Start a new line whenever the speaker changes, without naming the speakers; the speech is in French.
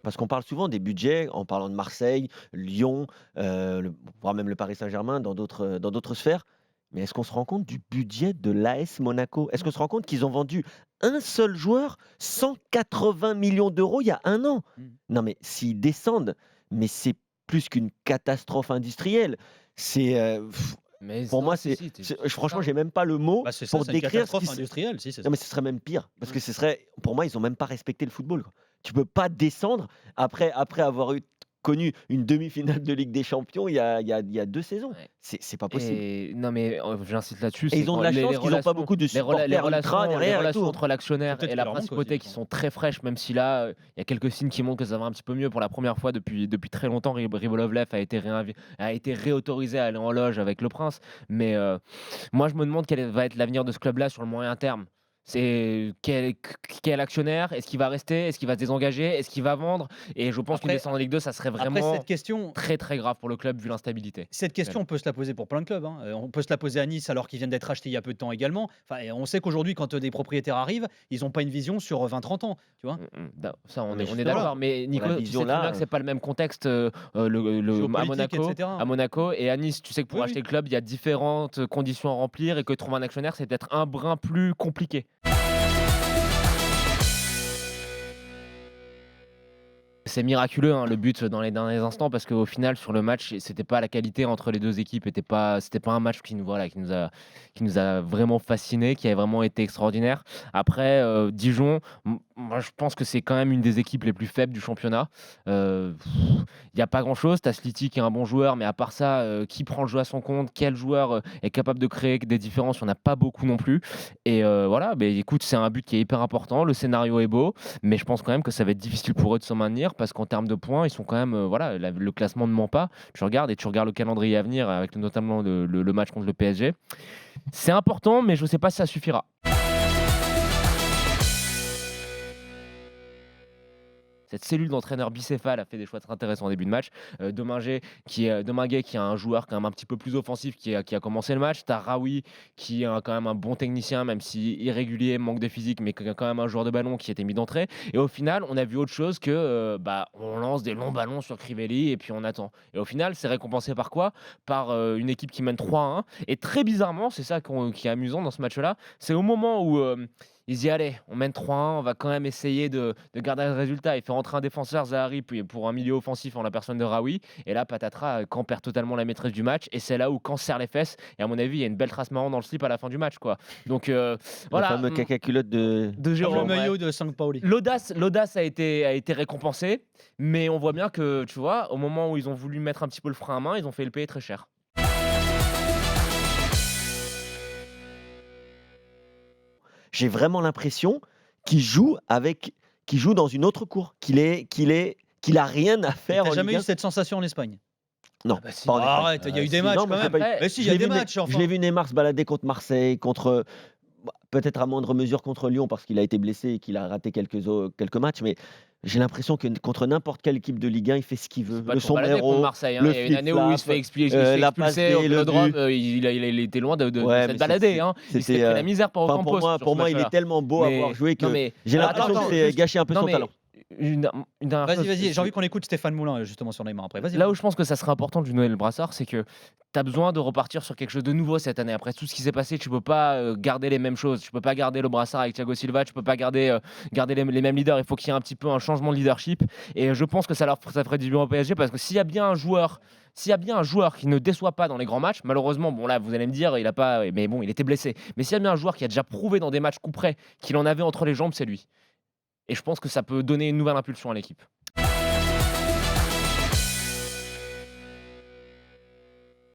Parce qu'on parle souvent des budgets en parlant de Marseille, Lyon, voire même le Paris Saint-Germain dans d'autres sphères. Mais est-ce qu'on se rend compte du budget de l'AS Monaco? Est-ce qu'on se rend compte qu'ils ont vendu un seul joueur 180 millions d'euros il y a un an?
Mmh.
Non mais s'ils descendent, mais c'est plus qu'une catastrophe industrielle. C'est,
Mais
pour
non,
moi,
si, si, tu c'est
franchement,
ça.
j'ai même pas le mot
Bah, c'est ça,
pour
c'est une
décrire ce qui
catastrophe
se
industrielle, si, c'est
non,
ça.
mais ce serait même pire, parce
Mmh.
que ce serait pour moi, ils ont même pas respecté le football, quoi. Tu peux pas descendre après avoir connu une demi-finale de Ligue des Champions il y a 2 saisons.
Ouais.
C'est pas possible
Et non, mais j'insiste là-dessus,
et
c'est
ils ont de
quand
la
les
chance qu'ils ont pas
relations
beaucoup de supporters ultras
les
derrière et
relations
tout, hein.
entre
Faut
l'actionnaire
peut-être
et
qu'il
la
leur manque
principauté
aussi,
qui
quoi.
sont très fraîches, même si là, il y a quelques signes qui montrent que ça va un petit peu mieux. Pour la première fois depuis très longtemps, Ribolovlev a été réautorisé à aller en loge avec le prince. Mais moi, je me demande quel va être l'avenir de ce club-là sur le moyen terme. C'est quel actionnaire? Est-ce qu'il va rester? Est-ce qu'il va se désengager? Est-ce qu'il va vendre? Et je pense qu'une
Après
descente en Ligue 2, ça serait
après
vraiment
cette question
très, très grave pour le club vu l'instabilité
Cette question,
actuelle.
on peut se la poser pour plein de clubs, hein. On peut se la poser à Nice alors qu'ils viennent d'être achetés il y a peu de temps également. Enfin, et on sait qu'aujourd'hui, quand, des propriétaires arrivent, ils ont pas une vision sur, 20-30 ans, tu vois?
Da ça,
Non
on
mais
est
justement,
d'accord, mais
pour
Nico,
la
tu sais
vision
très bien
là,
que c'est pas le même contexte, à
Géopolitique et
Monaco
cetera.
et à Nice. Tu sais que pour
Oui,
acheter
oui.
le club, il y a différentes conditions à remplir et que trouver un actionnaire, c'est peut-être un brin plus compliqué. C'est miraculeux, hein, le but dans les derniers instants parce qu'au final sur le match, c'était pas la qualité entre les 2 équipes c'était pas un match qui nous a vraiment fascinés, qui a vraiment été extraordinaire. Après, Dijon, moi je pense que c'est quand même une des équipes les plus faibles du championnat. Il y a pas grand-chose. Tu as Slity qui est un bon joueur, mais à part ça, qui prend le jeu à son compte? Quel joueur, est capable de créer des différences? Il y en a pas beaucoup non plus et voilà, beh, écoute, c'est un but qui est hyper important. Le scénario est beau, mais je pense quand même que ça va être difficile pour eux de se maintenir parce qu'en termes de points, ils sont quand même, voilà, le classement ne ment pas. Tu regardes le calendrier à venir avec notamment le match contre le PSG. C'est important, mais je ne sais pas si ça suffira. Cette cellule d'entraîneur bicéphale a fait des choix très intéressants en début de match. Dominguez qui est un joueur quand même un petit peu plus offensif qui a commencé le match. Tu as Raoui qui est quand même un bon technicien, même si irrégulier, manque de physique, mais qui est quand même un joueur de ballon qui a été mis d'entrée. Et au final, on a vu autre chose que on lance des longs ballons sur Crivelli et puis on attend. Et au final, c'est récompensé par quoi? Par une équipe qui mène 3-1. Et très bizarrement, c'est ça qui est amusant dans ce match-là, c'est au moment où il se dit: «Allez, on mène 3-1, on va quand même essayer de garder le résultat». Il fait rentrer un défenseur, Zahaри, puis pour un milieu offensif en la personne de Raoui et là, patatras, Caen perd totalement la maîtrise du match et c'est là où Caen serre les fesses et à mon avis, il y a une belle trace marron dans le slip à la fin du match, quoi. Donc
le
voilà,
fameux caca culotte de
de
Comme le
Jérôme, ouais.
maillot de Sampaoli.
L'audace a été récompensée, mais on voit bien que, tu vois, au moment où ils ont voulu mettre un petit peu le frein à main, ils ont fait le payer très cher.
j'ai vraiment l'impression qu'il joue dans une autre cour, qu'il a rien à
Et
faire
tu
en
jamais
Ligue
eu
1.
cette sensation en Espagne?
Non,
Ah bah si.
pas en Espagne.
Arrête, il y a eu des
Si,
matchs
non,
quand
moi, j'ai
même.
pas eu
Après,
Mais si, il
je
y a
l'ai
des
vu Ney
matchs,
je l'ai
enfin.
vu Neymar se balader contre Marseille, peut-être à moindre mesure contre Lyon parce qu'il a été blessé et qu'il a raté quelques matchs, mais j'ai l'impression que contre n'importe quelle équipe de Ligue 1, il fait ce qu'il veut.
C'est pas
Le
pour balader contre
sombrero,
Marseille, hein.
le
Il y a une année où il se fait
la passe
expulser au
D, le
Vélodrome,
but.
il était loin de
Ouais,
s'être
mais
baladé, hein. Il s'était
c'était,
pris la misère par
enfin,
Ocampos sur
pour
ce
moi, il est
match-là.
tellement beau à voir
Mais
jouer
non,
que
mais
j'ai
Alors,
l'impression
attends,
que c'est
juste
gâcher un peu
non,
son
mais
talent.
une dernière
Vas-y,
chose,
vas-y, j'ai envie qu'on écoute Stéphane Moulin, justement sur Neymar après. Vas-y,
là
vas-y.
où je pense que ça serait important de lui donner le brassard, c'est que tu as besoin de repartir sur quelque chose de nouveau cette année. Après tout ce qui s'est passé, tu peux pas, garder les mêmes choses. Tu peux pas garder le brassard avec Thiago Silva, tu peux pas garder les mêmes leaders. Il faut qu'il y ait un petit peu un changement de leadership et je pense que ça ferait du bien au PSG parce que s'il y a bien un joueur qui ne déçoit pas dans les grands matchs, malheureusement, bon là, vous allez me dire, il a pas mais bon, il était blessé. Mais s'il y a bien un joueur qui a déjà prouvé dans des matchs coup près qu'il en avait entre les jambes, c'est lui et je pense que ça peut donner une nouvelle impulsion à l'équipe.